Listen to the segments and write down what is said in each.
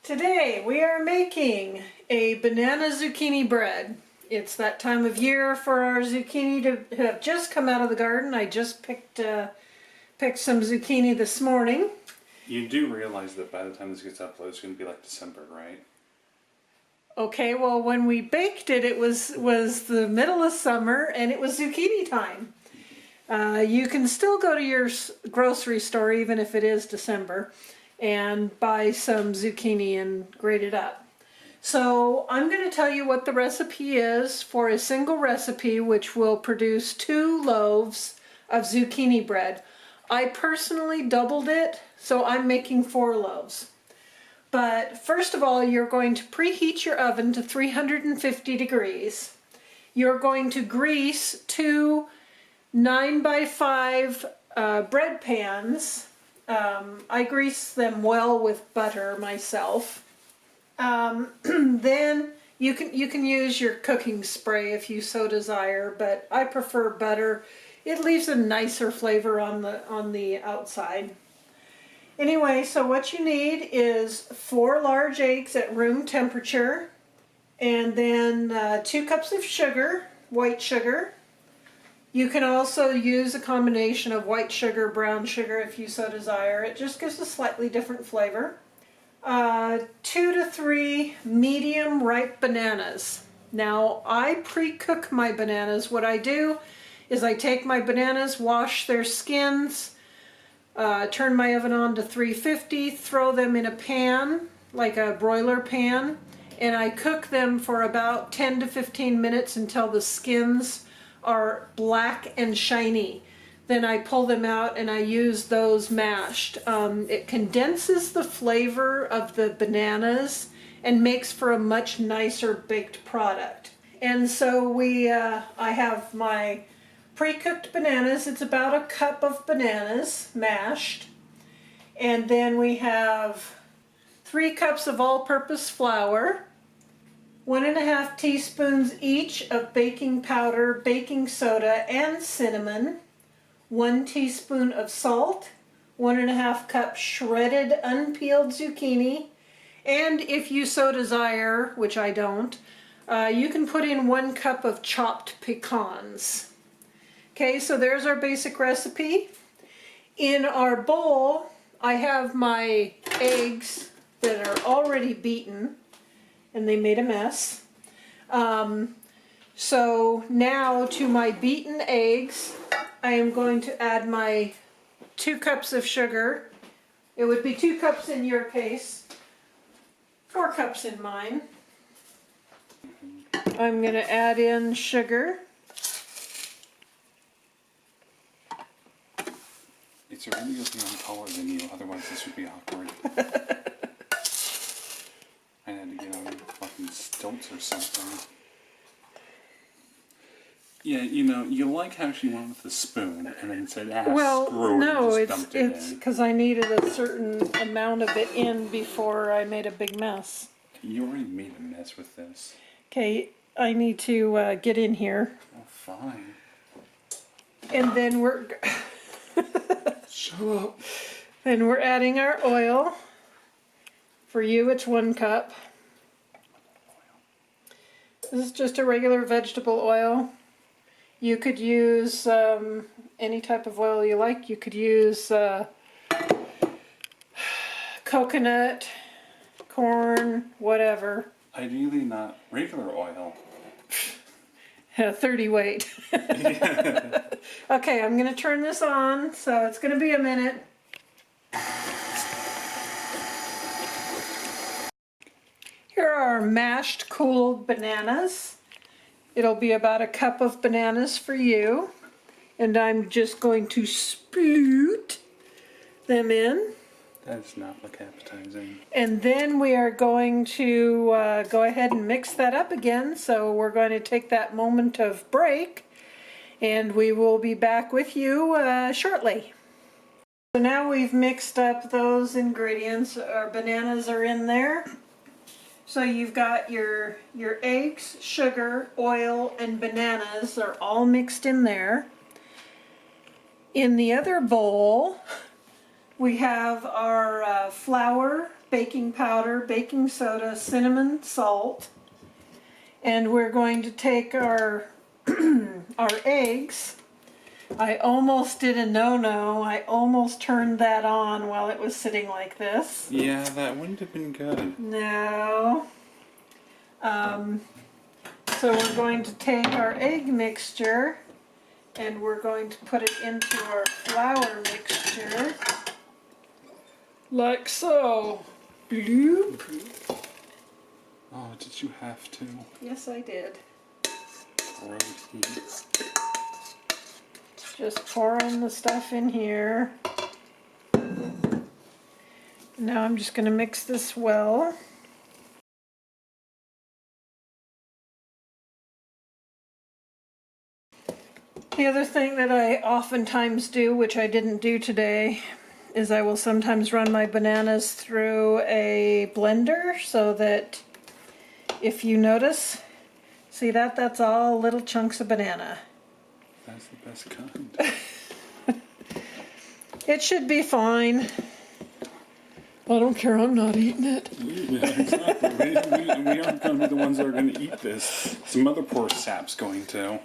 Today we are making a banana zucchini bread. It's that time of year for our zucchini to have just come out of the garden. I just picked some zucchini this morning. You do realize that by the time this gets uploaded, it's going to be like December, right? Okay, well when we baked it, it was the middle of summer and it was zucchini time. You can still go to your grocery store even if it is December and buy some zucchini and grate it up. So I'm going to tell you what the recipe is for a single recipe which will produce 2 loaves of zucchini bread. I personally doubled it, so I'm making 4 loaves. But first of all, you're going to preheat your oven to 350 degrees. You're going to grease 2 9x5 bread pans. I grease them well with butter myself. Then you can use your cooking spray if you so desire, but I prefer butter. It leaves a nicer flavor on the outside. Anyway, so what you need is 4 large eggs at room temperature, and then 2 cups of sugar, white sugar. You can also use a combination of white sugar, brown sugar if you so desire. It just gives a slightly different flavor. 2 to 3 medium ripe bananas. Now I pre-cook my bananas. What I do is I take my bananas, wash their skins, turn my oven on to 350, throw them in a pan, like a broiler pan, and I cook them for about 10 to 15 minutes until the skins are black and shiny. Then I pull them out and I use those mashed. It condenses the flavor of the bananas and makes for a much nicer baked product. And so I have my pre-cooked bananas. It's about a cup of bananas mashed. And then we have 3 cups of all-purpose flour, 1½ teaspoons each of baking powder, baking soda, and cinnamon, 1 teaspoon of salt, 1½ cup shredded unpeeled zucchini, and if you so desire, which I don't, you can put in 1 cup of chopped pecans. Okay, so there's our basic recipe. In our bowl, I have my eggs that are already beaten, and they made a mess. So now to my beaten eggs, I am going to add my 2 cups of sugar. It would be 2 cups in your case, 4 cups in mine. I'm going to add in sugar. It's really good that I'm taller than you, otherwise this would be awkward. I had to get on fucking stilts or something. Yeah, you know, you like how she went with the spoon and then said, Well, screw it, no, and just dumped it it's in. because I needed a certain amount of it in before I made a big mess. You already made a mess with this. Okay, I need to get in here. Oh, fine. And then we're... Shut up. Then we're adding our oil. For you, it's 1 cup. This is just a regular vegetable oil. You could use any type of oil you like. You could use coconut, corn, whatever. Ideally not regular oil. 30 weight. Okay, I'm going to turn this on, so it's going to be a minute. Here are our mashed, cooled bananas. It'll be about a cup of bananas for you. And I'm just going to sploot them in. That does not look appetizing. And then we are going to go ahead and mix that up again. So we're going to take that moment of break. And we will be back with you shortly. So now we've mixed up those ingredients. Our bananas are in there. So you've got your eggs, sugar, oil, and bananas are all mixed in there. In the other bowl, we have our flour, baking powder, baking soda, cinnamon, salt. And we're going to take our our eggs. I almost did a no-no. I almost turned that on while it was sitting like this. Yeah, that wouldn't have been good. No. So we're going to take our egg mixture and we're going to put it into our flour mixture. Like so. Bloop. Oh, did you have to? Yes, I did. Right here. Just pouring the stuff in here. Now I'm just going to mix this well. The other thing that I oftentimes do, which I didn't do today, is I will sometimes run my bananas through a blender so that if you notice, see that? That's all little chunks of banana. That's the best kind. It should be fine. I don't care, I'm not eating it. Yeah, exactly. We aren't going to be the ones that are going to eat this. Some other poor sap's going to.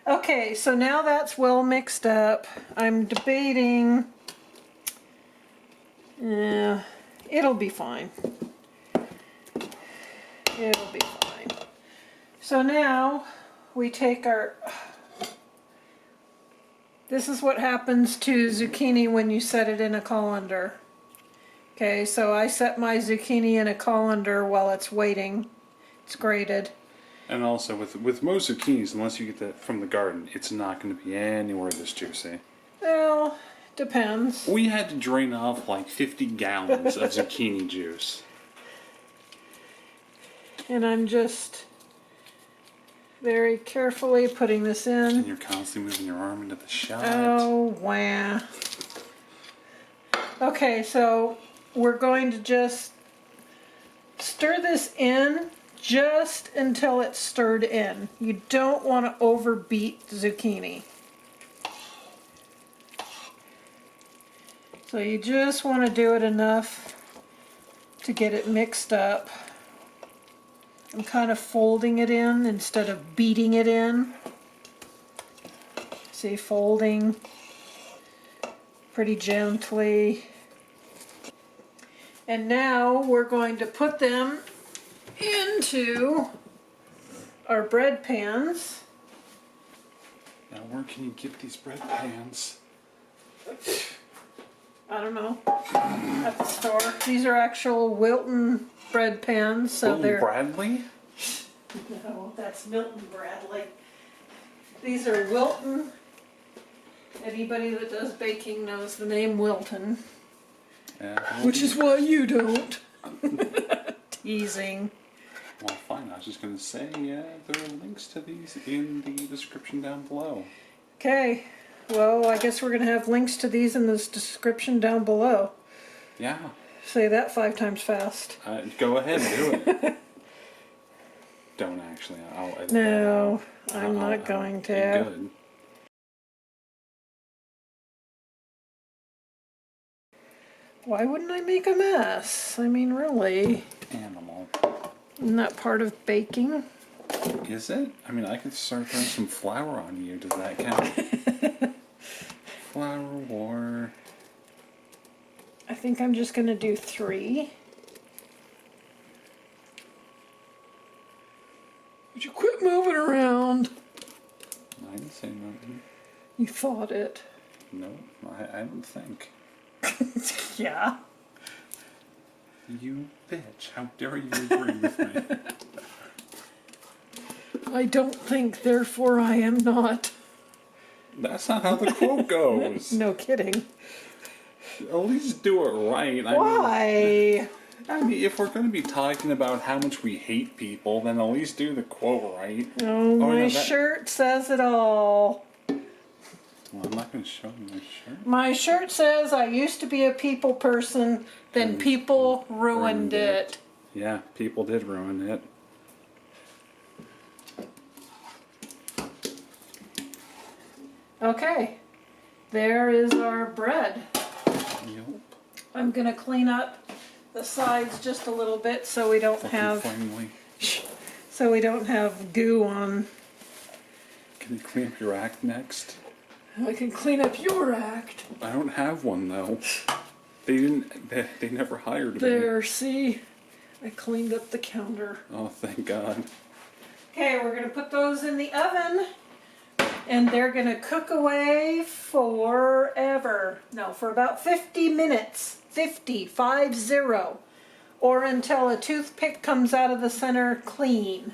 Okay, so now that's well mixed up. I'm debating. Yeah, it'll be fine. It'll be fine. So now we take our... This is what happens to zucchini when you set it in a colander. Okay, so I set my zucchini in a colander while it's waiting. It's grated. And also, with most zucchinis, unless you get that from the garden, it's not going to be anywhere this juicy. Well, depends. We had to drain off like 50 gallons of zucchini juice. And I'm just very carefully putting this in. And you're constantly moving your arm into the shot. Oh, wow. Okay, so we're going to just stir this in just until it's stirred in. You don't want to overbeat zucchini. So you just want to do it enough to get it mixed up. I'm kind of folding it in instead of beating it in. See, folding pretty gently. And now we're going to put them into our bread pans. Now, where can you get these bread pans? I don't know, at the store. These are actual Wilton bread pans, so they're... Bradley? No, that's Milton Bradley. These are Wilton. Anybody that does baking knows the name Wilton. Which is why you don't. Teasing. Well, fine. I was just going to say, there are links to these in the description down below. Okay. Well, I guess we're going to have links to these in this description down below. Yeah. Say that 5 times fast. Go ahead, do it. Don't actually. I'll edit No, that out. I'm not going to. Good. Why wouldn't I make a mess? I mean, really. Animal. Isn't that part of baking? Is it? I mean, I could start throwing some flour on you. Does that count? Flour war. I think I'm just going to do 3. Would you quit moving around? I didn't say nothing. You thought it. No, I don't think. Yeah. You bitch. How dare you agree with me? I don't think, therefore I am not. That's not how the quote goes. No kidding. At least do it right. Why? I mean, if we're going to be talking about how much we hate people, then at least do the quote right. Oh, my no, shirt says it all. Well, I'm not going to show you my shirt. My shirt says I used to be a people person, then people ruined it. Yeah, people did ruin it. Okay, there is our bread. Yep. I'm going to clean up the sides just a little bit so we don't have goo on. Can you clean up your act next? I can clean up your act. I don't have one though. They didn't. They never hired me. There, see? I cleaned up the counter. Oh, thank God. Okay, we're gonna put those in the oven, and they're gonna cook away forever. No, for about 50 minutes. 50, 5-0. Or until a toothpick comes out of the center clean.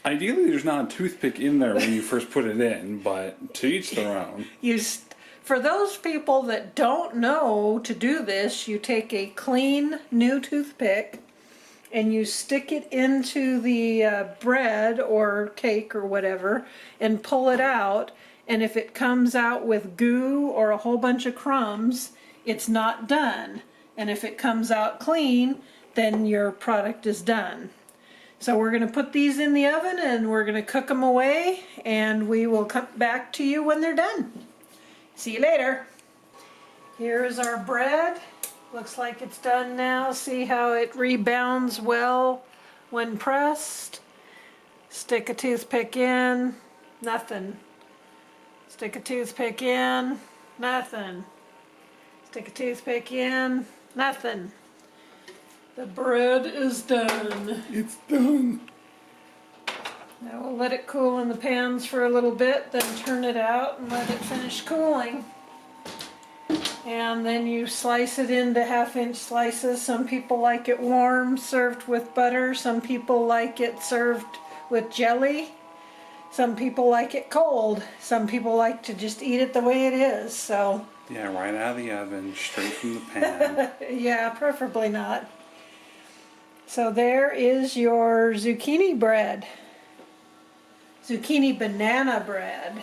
Ideally, there's not a toothpick in there when you first put it in, but to each their own. For those people that don't know to do this, you take a clean new toothpick and you stick it into the bread or cake or whatever and pull it out, and if it comes out with goo or a whole bunch of crumbs, it's not done. And if it comes out clean, then your product is done. So we're going to put these in the oven and we're going to cook them away, and we will come back to you when they're done. See you later. Here's our bread. Looks like it's done now. See how it rebounds well when pressed. Stick a toothpick in, nothing. Stick a toothpick in, nothing. Stick a toothpick in, nothing. The bread is done. It's done. Now we'll let it cool in the pans for a little bit, then turn it out and let it finish cooling. And then you slice it into 1/2-inch slices. Some people like it warm, served with butter. Some people like it served with jelly. Some people like it cold. Some people like to just eat it the way it is. So Yeah, right out of the oven, straight from the pan. yeah, preferably not. So there is your zucchini bread. Zucchini banana bread.